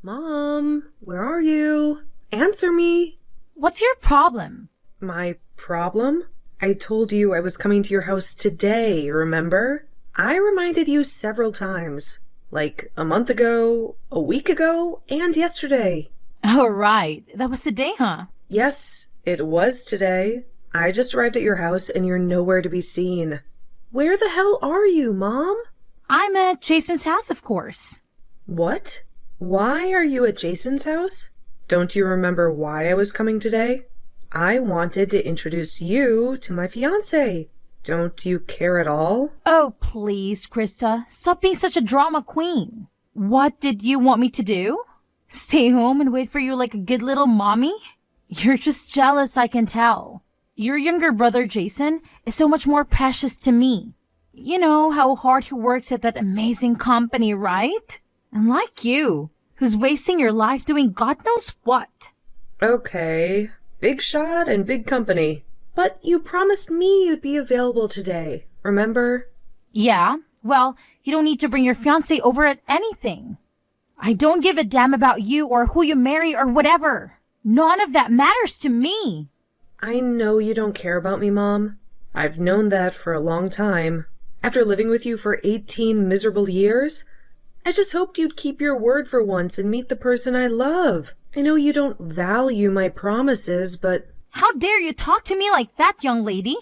Mom, where are you? Answer me. What's your problem? My problem? I told you I was coming to your house today, remember? I reminded you several times. Like a month ago, a week ago, and yesterday. Oh, right. That was today, huh? Yes, it was today. I just arrived at your house and you're nowhere to be seen. Where the hell are you, Mom? I'm at Jason's house, of course. What? Why are you at Jason's house? Don't you remember why I was coming today? I wanted to introduce you to my fiancé. Don't you care at all? Oh, please, Krista. Stop being such a drama queen. What did you want me to do? Stay home and wait for you like a good little mommy? You're just jealous, I can tell. Your younger brother, Jason, is so much more precious to me. You know how hard he works at that amazing company, right? Unlike you, who's wasting your life doing God knows what. Okay, big shot and big company. But you promised me you'd be available today, remember? Yeah, well, you don't need to bring your fiancé over at anything. I don't give a damn about you or who you marry or whatever. None of that matters to me. I know you don't care about me, Mom. I've known that for a long time. After living with you for 18 miserable years, I just hoped you'd keep your word for once and meet the person I love. I know you don't value my promises, but... How dare you talk to me like that, young lady?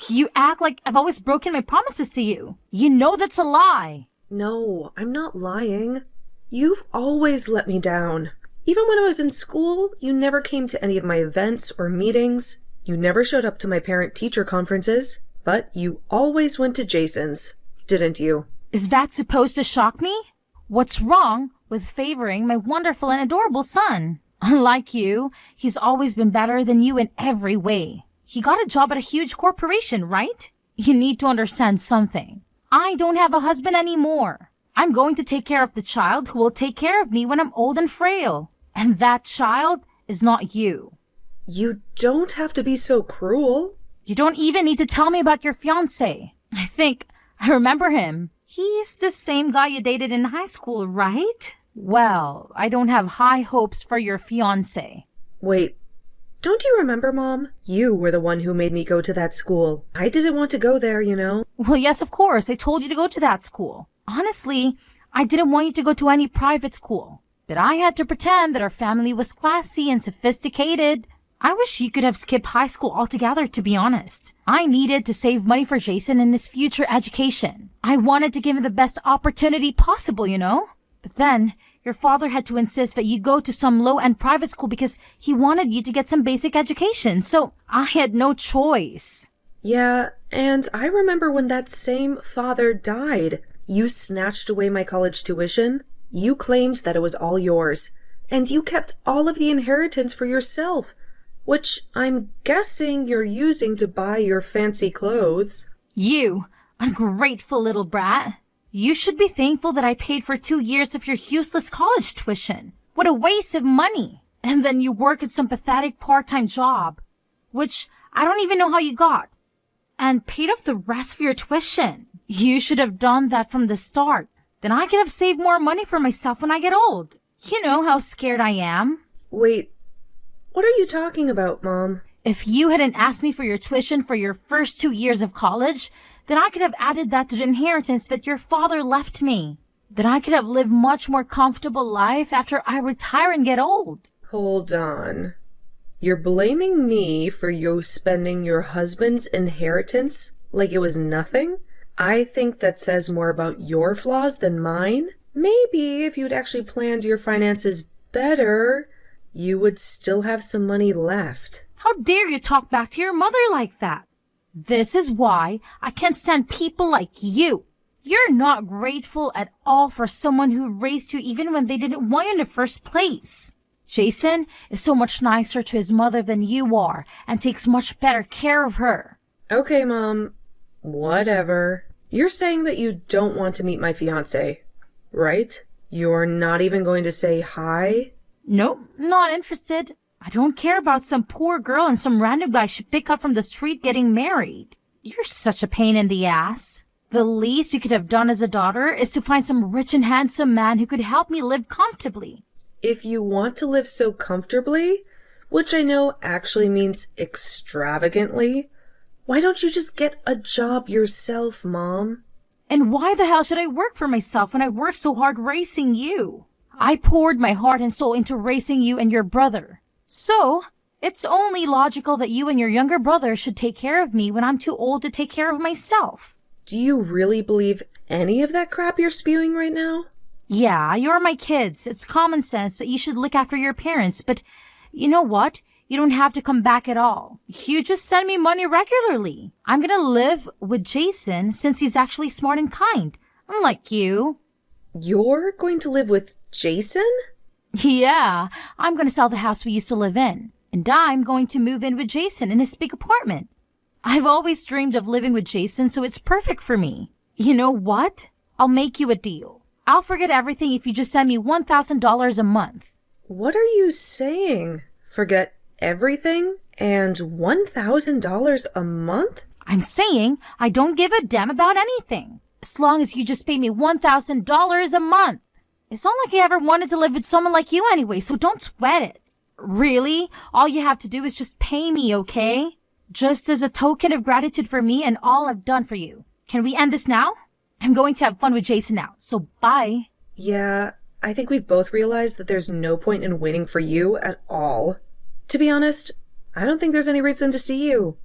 You act like I've always broken my promises to you. You know that's a lie. No, I'm not lying. You've always let me down. Even when I was in school, you never came to any of my events or meetings. You never showed up to my parent-teacher conferences. But you always went to Jason's, didn't you? Is that supposed to shock me? What's wrong with favoring my wonderful and adorable son? Unlike you, he's always been better than you in every way. He got a job at a huge corporation, right? You need to understand something. I don't have a husband anymore. I'm going to take care of the child who will take care of me when I'm old and frail. And that child is not you. You don't have to be so cruel. You don't even need to tell me about your fiancé. I think I remember him. He's the same guy you dated in high school, right? Well, I don't have high hopes for your fiancé. Wait, don't you remember, Mom? You were the one who made me go to that school. I didn't want to go there, you know. Well, yes, of course. I told you to go to that school. Honestly, I didn't want you to go to any private school. But I had to pretend that our family was classy and sophisticated. I wish you could have skipped high school altogether, to be honest. I needed to save money for Jason and his future education. I wanted to give him the best opportunity possible, you know? But then, your father had to insist that you go to some low-end private school because he wanted you to get some basic education, so I had no choice. Yeah, and I remember when that same father died. You snatched away my college tuition. You claimed that it was all yours. And you kept all of the inheritance for yourself, which I'm guessing you're using to buy your fancy clothes. You, ungrateful little brat. You should be thankful that I paid for 2 years of your useless college tuition. What a waste of money. And then you work at some pathetic part-time job, which I don't even know how you got, and paid off the rest of your tuition. You should have done that from the start. Then I could have saved more money for myself when I get old. You know how scared I am. Wait. What are you talking about, Mom? If you hadn't asked me for your tuition for your first 2 years of college, then I could have added that to the inheritance that your father left me. Then I could have lived much more comfortable life after I retire and get old. Hold on. You're blaming me for you spending your husband's inheritance like it was nothing? I think that says more about your flaws than mine. Maybe if you'd actually planned your finances better, you would still have some money left. How dare you talk back to your mother like that? This is why I can't stand people like you. You're not grateful at all for someone who raised you even when they didn't want you in the first place. Jason is so much nicer to his mother than you are and takes much better care of her. Okay, Mom. Whatever. You're saying that you don't want to meet my fiancé, right? You're not even going to say hi? Nope, not interested. I don't care about some poor girl and some random guy she picked up from the street getting married. You're such a pain in the ass. The least you could have done as a daughter is to find some rich and handsome man who could help me live comfortably. if you want to live so comfortably, which I know actually means extravagantly, why don't you just get a job yourself, Mom? And why the hell should I work for myself when I've worked so hard raising you? I poured my heart and soul into raising you and your brother. So, it's only logical that you and your younger brother should take care of me when I'm too old to take care of myself. Do you really believe any of that crap you're spewing right now? Yeah, you're my kids. It's common sense that you should look after your parents, but you know what? You don't have to come back at all. You just send me money regularly. I'm gonna live with Jason since he's actually smart and kind, unlike you. You're going to live with Jason? Yeah, I'm gonna sell the house we used to live in, and I'm going to move in with Jason in his big apartment. I've always dreamed of living with Jason, so it's perfect for me. You know what? I'll make you a deal. I'll forget everything if you just send me $1,000 a month. What are you saying? Forget everything and $1,000 a month? I'm saying I don't give a damn about anything, as long as you just pay me $1,000 a month. It's not like I ever wanted to live with someone like you anyway, so don't sweat it. Really? All you have to do is just pay me, okay? Just as a token of gratitude for me and all I've done for you. Can we end this now? I'm going to have fun with Jason now, so bye. Yeah, I think we've both realized that there's no point in waiting for you at all. To be honest, I don't think there's any reason to see you,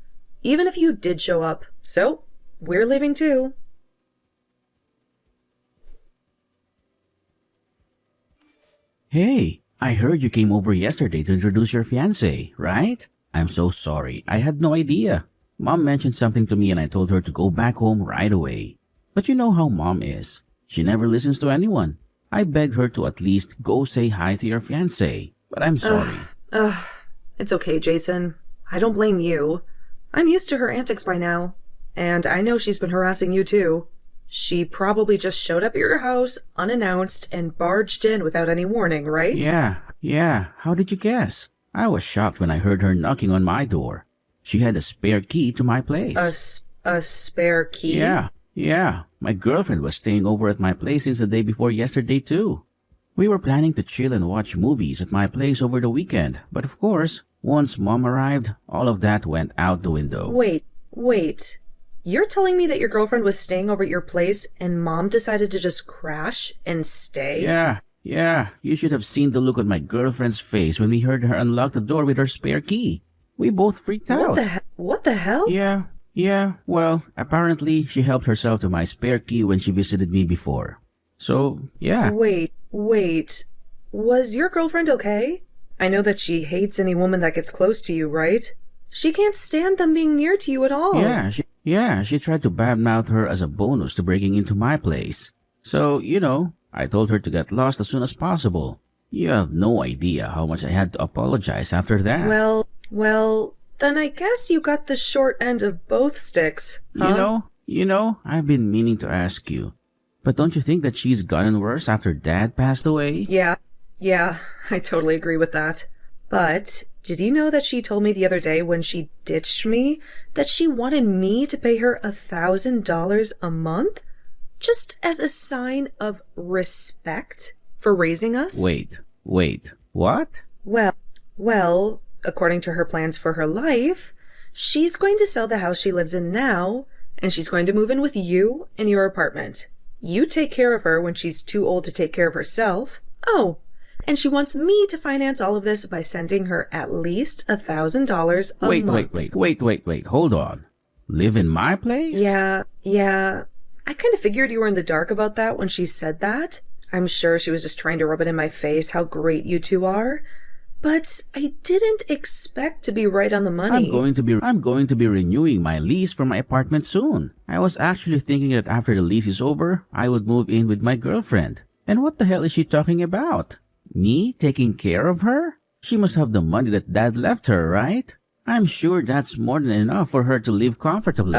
even if you did show up. So, we're leaving too. Hey, I heard you came over yesterday to introduce your fiancé, right? I'm so sorry. I had no idea. Mom mentioned something to me and I told her to go back home right away. But you know how Mom is. She never listens to anyone. I begged her to at least go say hi to your fiancé, but I'm sorry. It's okay, Jason. I don't blame you. I'm used to her antics by now. And I know she's been harassing you too. She probably just showed up at your house unannounced and barged in without any warning, right? Yeah. How did you guess? I was shocked when I heard her knocking on my door. She had a spare key to my place. A spare key? Yeah. My girlfriend was staying over at my place since the day before yesterday too. We were planning to chill and watch movies at my place over the weekend, but of course, once Mom arrived, all of that went out the window. Wait. You're telling me that your girlfriend was staying over at your place and Mom decided to just crash and stay? Yeah. You should have seen the look on my girlfriend's face when we heard her unlock the door with her spare key. We both freaked out. What the hell? Yeah. Well, apparently she helped herself to my spare key when she visited me before. So, yeah. Wait. Was your girlfriend okay? I know that she hates any woman that gets close to you, right? She can't stand them being near to you at all. Yeah, she tried to badmouth her as a bonus to breaking into my place. So, I told her to get lost as soon as possible. You have no idea how much I had to apologize after that. Well, then I guess you got the short end of both sticks, huh? I've been meaning to ask you, but don't you think that she's gotten worse after Dad passed away? Yeah, I totally agree with that. But did you know that she told me the other day when she ditched me that she wanted me to pay her $1,000 a month? Just as a sign of respect for raising us? Wait, what? Well, according to her plans for her life, she's going to sell the house she lives in now, and she's going to move in with you in your apartment. You take care of her when she's too old to take care of herself. Oh, and she wants me to finance all of this by sending her at least $1,000 a month. Wait, hold on. Live in my place? Yeah. I kind of figured you were in the dark about that when she said that. I'm sure she was just trying to rub it in my face how great you two are. But I didn't expect to be right on the money. I'm going to be renewing my lease for my apartment soon. I was actually thinking that after the lease is over, I would move in with my girlfriend. And what the hell is she talking about? Me taking care of her? She must have the money that Dad left her, right? I'm sure that's more than enough for her to live comfortably.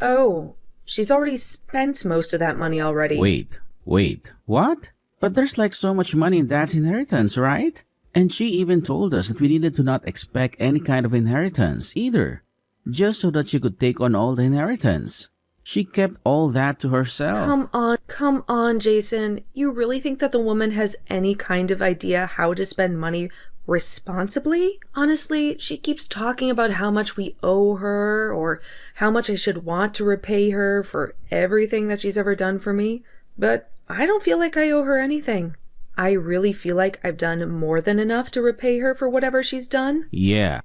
Oh. She's already spent most of that money already. Wait, what? But there's like so much money in Dad's inheritance, right? And she even told us that we needed to not expect any kind of inheritance either, just so that she could take on all the inheritance. She kept all that to herself. Come on, Jason. You really think that the woman has any kind of idea how to spend money responsibly? Honestly, she keeps talking about how much we owe her or how much I should want to repay her for everything that she's ever done for me. But I don't feel like I owe her anything. I really feel like I've done more than enough to repay her for whatever she's done. Yeah,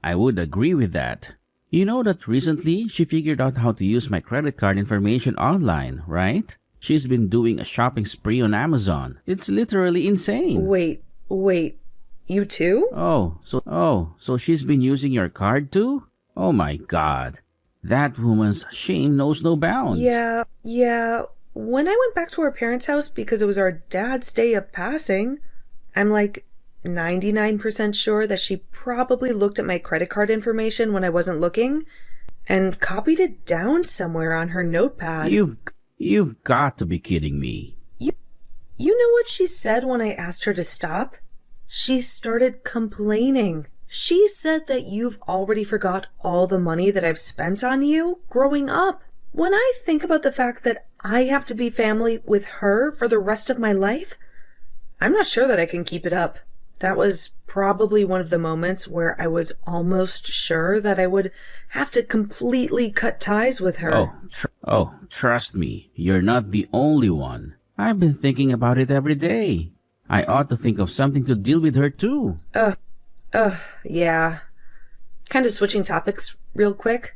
I would agree with that. You know that recently she figured out how to use my credit card information online, right? She's been doing a shopping spree on Amazon. It's literally insane. Wait. You too? So she's been using your card too? Oh my God. That woman's shame knows no bounds. Yeah. When I went back to our parents' house because it was our dad's day of passing, I'm like 99% sure that she probably looked at my credit card information when I wasn't looking and copied it down somewhere on her notepad. You've got to be kidding me. You know what she said when I asked her to stop? She started complaining. She said that you've already forgot all the money that I've spent on you growing up. When I think about the fact that I have to be family with her for the rest of my life, I'm not sure that I can keep it up. That was probably one of the moments where I was almost sure that I would have to completely cut ties with her. Trust me, you're not the only one. I've been thinking about it every day. I ought to think of something to deal with her too. Yeah. Kind of switching topics real quick,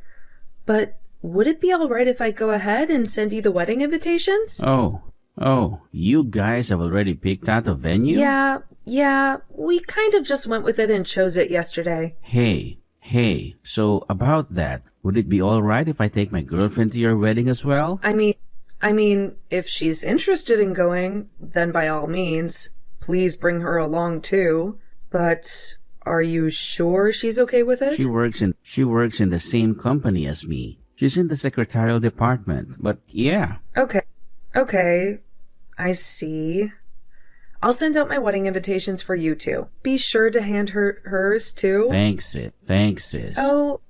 but would it be alright if I go ahead and send you the wedding invitations? Oh, you guys have already picked out a venue? Yeah, we kind of just went with it and chose it yesterday. Hey, so about that, would it be alright if I take my girlfriend to your wedding as well? I mean, if she's interested in going, then by all means, please bring her along too. But are you sure she's okay with it? She works in the same company as me. She's in the secretarial department, but yeah. Okay, I see. I'll send out my wedding invitations for you two. Be sure to hand her hers too. Thanks, sis. Oh,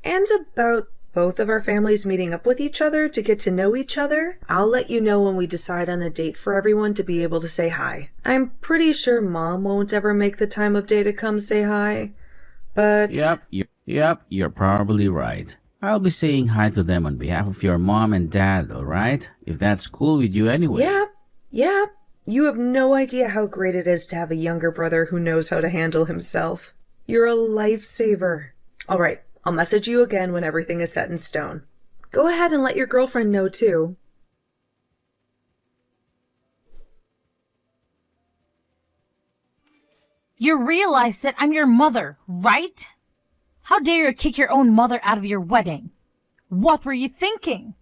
and about both of our families meeting up with each other to get to know each other, I'll let you know when we decide on a date for everyone to be able to say hi. I'm pretty sure Mom won't ever make the time of day to come say hi, but... Yep, you're probably right. I'll be saying hi to them on behalf of your mom and dad, alright? If that's cool with you anyway. Yeah. You have no idea how great it is to have a younger brother who knows how to handle himself. You're a lifesaver. Alright, I'll message you again when everything is set in stone. Go ahead and let your girlfriend know too. You realize that I'm your mother, right? How dare you kick your own mother out of your wedding? What were you thinking?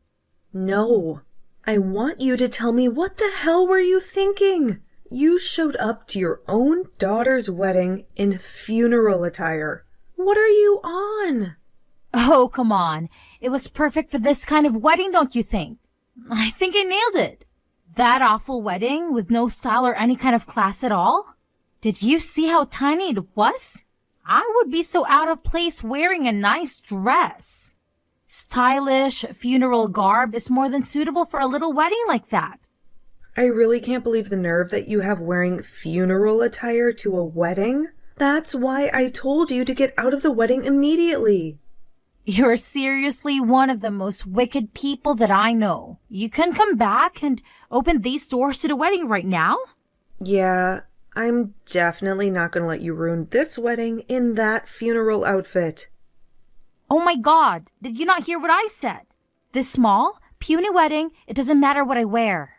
No. I want you to tell me what the hell were you thinking? You showed up to your own daughter's wedding in funeral attire. What are you on? Oh, come on. It was perfect for this kind of wedding, don't you think? I think I nailed it. That awful wedding with no style or any kind of class at all? Did you see how tiny it was? I would be so out of place wearing a nice dress. Stylish funeral garb is more than suitable for a little wedding like that. I really can't believe the nerve that you have wearing funeral attire to a wedding. That's why I told you to get out of the wedding immediately. You're seriously one of the most wicked people that I know. You can come back and open these doors to the wedding right now? Yeah, I'm definitely not going to let you ruin this wedding in that funeral outfit. Oh my God, did you not hear what I said? This small, puny wedding, it doesn't matter what I wear.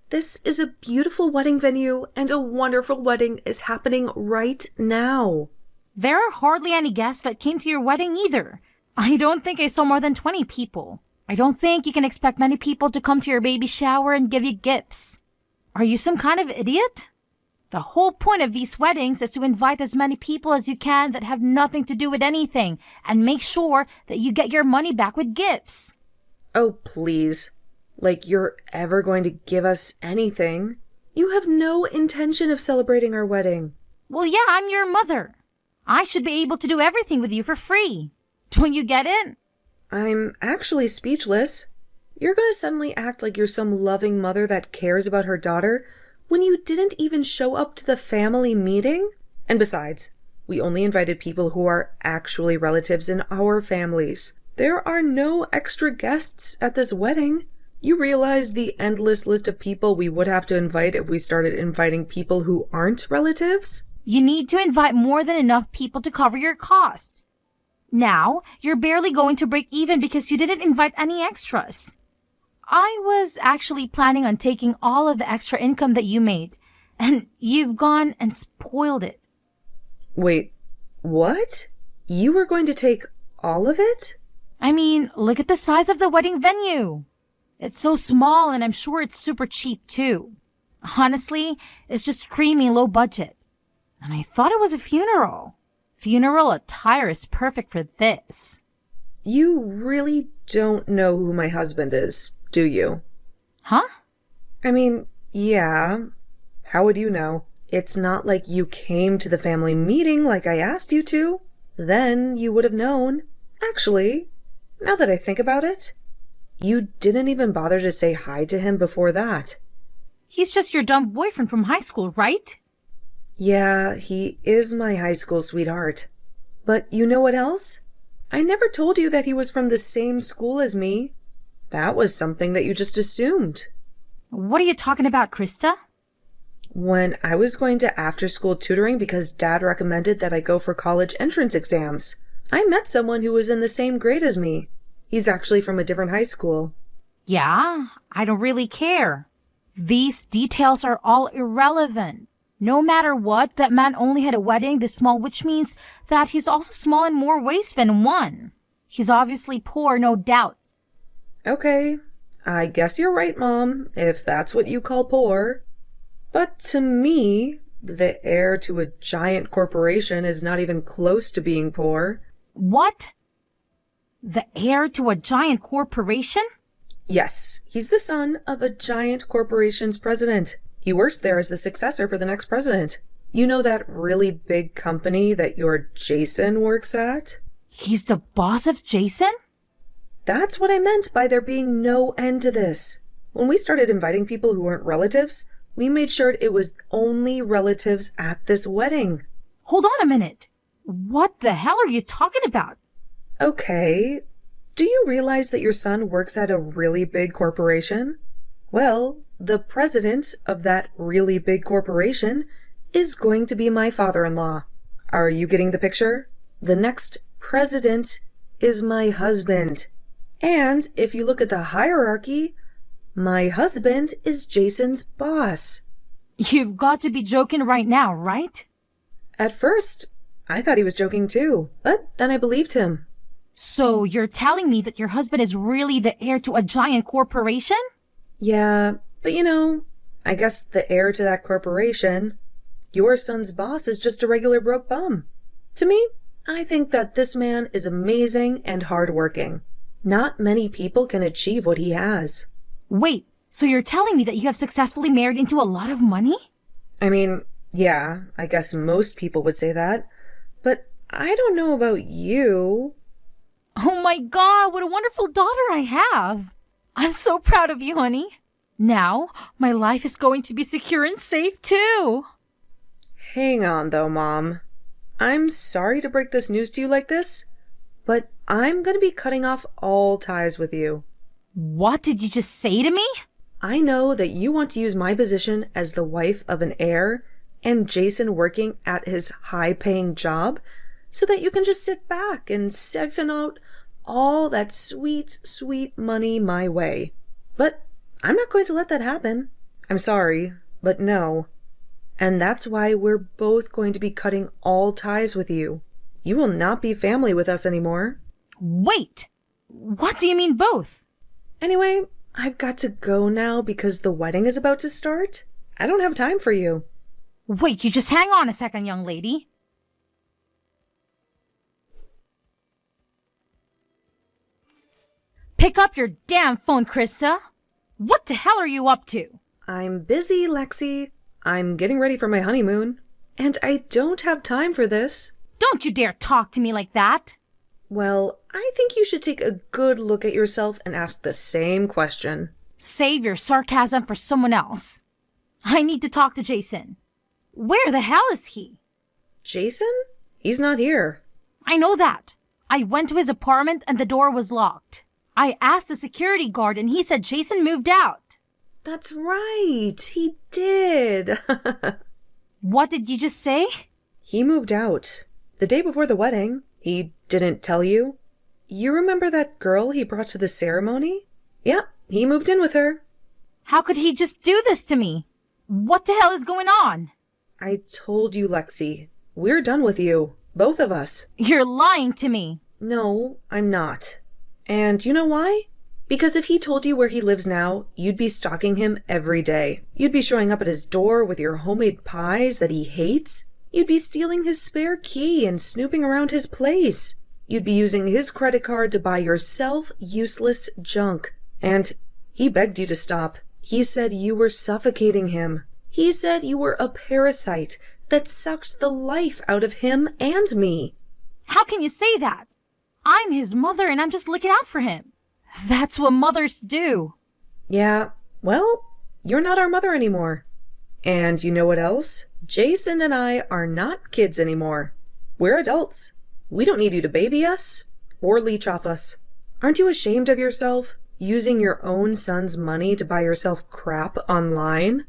This is a beautiful wedding venue and a wonderful wedding is happening right now. There are hardly any guests that came to your wedding either. I don't think I saw more than 20 people. I don't think you can expect many people to come to your baby shower and give you gifts. Are you some kind of idiot? The whole point of these weddings is to invite as many people as you can that have nothing to do with anything and make sure that you get your money back with gifts. Oh, please. Like you're ever going to give us anything. You have no intention of celebrating our wedding. Well, yeah, I'm your mother. I should be able to do everything with you for free. Don't you get it? I'm actually speechless. You're gonna suddenly act like you're some loving mother that cares about her daughter when you didn't even show up to the family meeting? And besides, we only invited people who are actually relatives in our families. There are no extra guests at this wedding. You realize the endless list of people we would have to invite if we started inviting people who aren't relatives? You need to invite more than enough people to cover your cost. Now, you're barely going to break even because you didn't invite any extras. I was actually planning on taking all of the extra income that you made, and you've gone and spoiled it. Wait, what? You were going to take all of it? I mean, look at the size of the wedding venue. It's so small, and I'm sure it's super cheap too. Honestly, it's just creamy low budget. And I thought it was a funeral. Funeral attire is perfect for this. You really don't know who my husband is, do you? Huh? I mean, yeah. How would you know? It's not like you came to the family meeting like I asked you to. Then you would have known. Actually, now that I think about it, you didn't even bother to say hi to him before that. He's just your dumb boyfriend from high school, right? Yeah, he is my high school sweetheart. But you know what else? I never told you that he was from the same school as me. That was something that you just assumed. What are you talking about, Krista? When I was going to after-school tutoring because Dad recommended that I go for college entrance exams, I met someone who was in the same grade as me. He's actually from a different high school. Yeah, I don't really care. These details are all irrelevant. No matter what, that man only had a wedding this small, which means that he's also small in more ways than one. He's obviously poor, no doubt. Okay, I guess you're right, Mom, if that's what you call poor. But to me, the heir to a giant corporation is not even close to being poor. What? The heir to a giant corporation? Yes, he's the son of a giant corporation's president. He works there as the successor for the next president. You know that really big company that your Jason works at? He's the boss of Jason? That's what I meant by there being no end to this. When we started inviting people who weren't relatives, we made sure it was only relatives at this wedding. Hold on a minute. What the hell are you talking about? Okay. Do you realize that your son works at a really big corporation? Well, the president of that really big corporation is going to be my father-in-law. Are you getting the picture? The next president is my husband. And if you look at the hierarchy, my husband is Jason's boss. You've got to be joking right now, right? At first, I thought he was joking too, but then I believed him. So you're telling me that your husband is really the heir to a giant corporation? Yeah, but I guess the heir to that corporation, your son's boss, is just a regular broke bum. To me, I think that this man is amazing and hardworking. Not many people can achieve what he has. Wait, so you're telling me that you have successfully married into a lot of money? I mean, yeah, I guess most people would say that. But I don't know about you. Oh my God, what a wonderful daughter I have. I'm so proud of you, honey. Now, my life is going to be secure and safe too. Hang on though, Mom. I'm sorry to break this news to you like this, but I'm going to be cutting off all ties with you. What did you just say to me? I know that you want to use my position as the wife of an heir and Jason working at his high-paying job so that you can just sit back and siphon out all that sweet, sweet money my way. But I'm not going to let that happen. I'm sorry, but no. And that's why we're both going to be cutting all ties with you. You will not be family with us anymore. Wait! What do you mean both? Anyway, I've got to go now because the wedding is about to start. I don't have time for you. Wait, you just hang on a second, young lady. Pick up your damn phone, Krista. What the hell are you up to? I'm busy, Lexi. I'm getting ready for my honeymoon. And I don't have time for this. Don't you dare talk to me like that. Well, I think you should take a good look at yourself and ask the same question. Save your sarcasm for someone else. I need to talk to Jason. Where the hell is he? Jason? He's not here. I know that. I went to his apartment and the door was locked. I asked the security guard and he said Jason moved out. That's right. He did. What did you just say? He moved out. The day before the wedding. He didn't tell you? You remember that girl he brought to the ceremony? Yeah, he moved in with her. How could he just do this to me? What the hell is going on? I told you, Lexi. We're done with you. Both of us. You're lying to me. No, I'm not. And you know why? Because if he told you where he lives now, you'd be stalking him every day. You'd be showing up at his door with your homemade pies that he hates. You'd be stealing his spare key and snooping around his place. You'd be using his credit card to buy yourself useless junk. And he begged you to stop. He said you were suffocating him. He said you were a parasite that sucked the life out of him and me. How can you say that? I'm his mother and I'm just looking out for him. That's what mothers do. Yeah, well, you're not our mother anymore. And you know what else? Jason and I are not kids anymore. We're adults. We don't need you to baby us or leech off us. Aren't you ashamed of yourself? Using your own son's money to buy yourself crap online?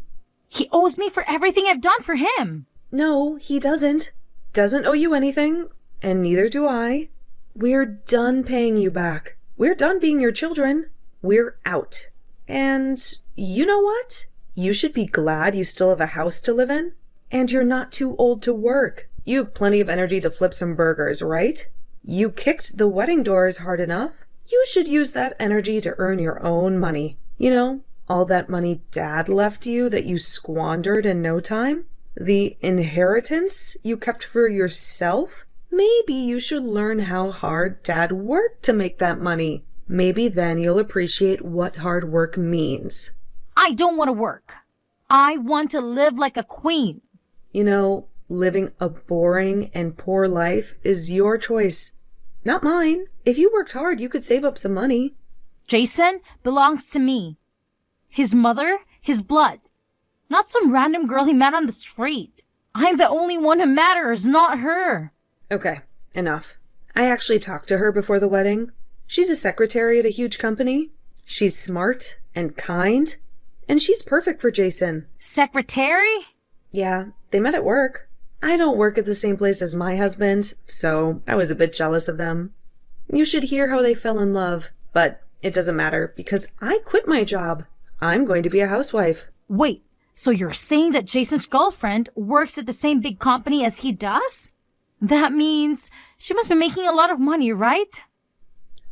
He owes me for everything I've done for him. No, he doesn't. Doesn't owe you anything, and neither do I. We're done paying you back. We're done being your children. We're out. And you know what? You should be glad you still have a house to live in. And you're not too old to work. You have plenty of energy to flip some burgers, right? You kicked the wedding doors hard enough. You should use that energy to earn your own money. You know, all that money Dad left you that you squandered in no time? The inheritance you kept for yourself? Maybe you should learn how hard Dad worked to make that money. Maybe then you'll appreciate what hard work means. I don't want to work. I want to live like a queen. You know, living a boring and poor life is your choice, not mine. If you worked hard, you could save up some money. Jason belongs to me. His mother, his blood. Not some random girl he met on the street. I'm the only one who matters, not her. Okay, enough. I actually talked to her before the wedding. She's a secretary at a huge company. She's smart and kind, and she's perfect for Jason. Secretary? Yeah, they met at work. I don't work at the same place as my husband, so I was a bit jealous of them. You should hear how they fell in love, but it doesn't matter because I quit my job. I'm going to be a housewife. Wait, so you're saying that Jason's girlfriend works at the same big company as he does? That means she must be making a lot of money, right?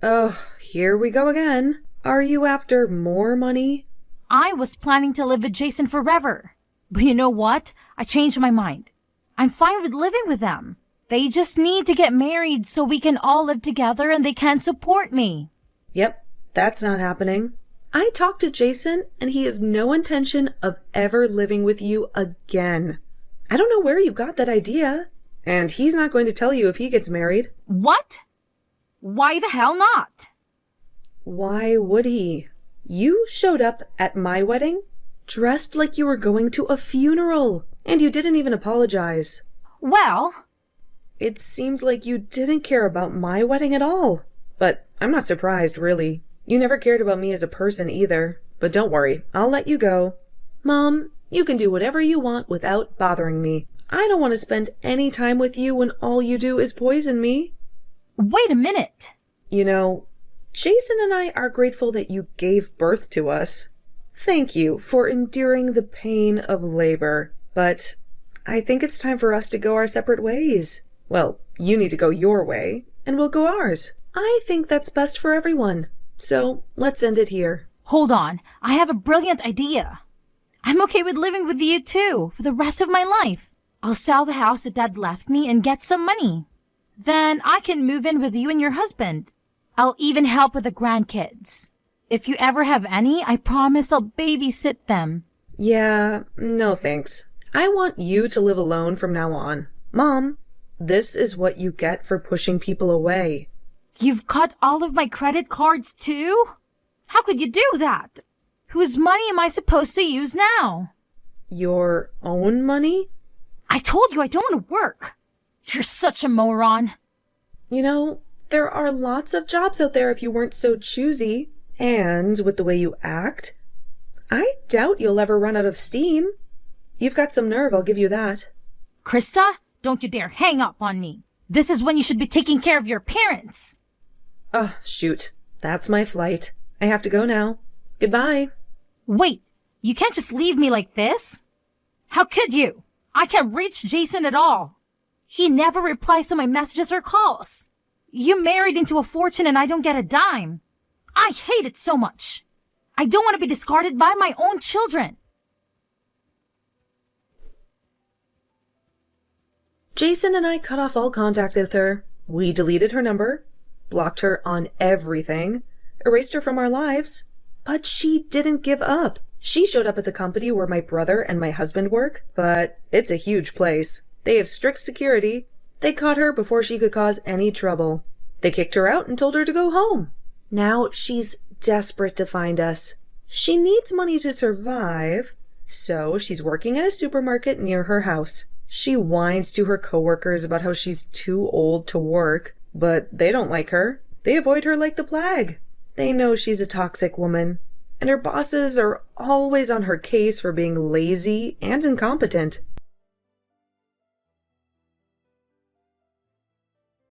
Oh, here we go again. Are you after more money? I was planning to live with Jason forever. But you know what? I changed my mind. I'm fine with living with them. They just need to get married so we can all live together and they can support me. Yep, that's not happening. I talked to Jason and he has no intention of ever living with you again. I don't know where you got that idea. And he's not going to tell you if he gets married. What? Why the hell not? Why would he? You showed up at my wedding dressed like you were going to a funeral, and you didn't even apologize. Well, it seemed like you didn't care about my wedding at all. But I'm not surprised, really. You never cared about me as a person either. But don't worry, I'll let you go. Mom, you can do whatever you want without bothering me. I don't want to spend any time with you when all you do is poison me. Wait a minute. You know, Jason and I are grateful that you gave birth to us. Thank you for enduring the pain of labor. But I think it's time for us to go our separate ways. Well, you need to go your way, and we'll go ours. I think that's best for everyone. So let's end it here. Hold on. I have a brilliant idea. I'm okay with living with you too for the rest of my life. I'll sell the house that Dad left me and get some money. Then I can move in with you and your husband. I'll even help with the grandkids. If you ever have any, I promise I'll babysit them. Yeah, no thanks. I want you to live alone from now on. Mom, this is what you get for pushing people away. You've cut all of my credit cards too? How could you do that? Whose money am I supposed to use now? Your own money? I told you I don't want to work. You're such a moron. You know, there are lots of jobs out there if you weren't so choosy. And with the way you act, I doubt you'll ever run out of steam. You've got some nerve, I'll give you that. Krista, don't you dare hang up on me. This is when you should be taking care of your parents. Oh, shoot. That's my flight. I have to go now. Goodbye. Wait, you can't just leave me like this. How could you? I can't reach Jason at all. He never replies to my messages or calls. You married into a fortune and I don't get a dime. I hate it so much. I don't want to be discarded by my own children. Jason and I cut off all contact with her. We deleted her number, blocked her on everything, erased her from our lives. But she didn't give up. She showed up at the company where my brother and my husband work, but it's a huge place. They have strict security. They caught her before she could cause any trouble. They kicked her out and told her to go home. Now she's desperate to find us. She needs money to survive, so she's working at a supermarket near her house. She whines to her coworkers about how she's too old to work, but they don't like her. They avoid her like the plague. They know she's a toxic woman, and her bosses are always on her case for being lazy and incompetent.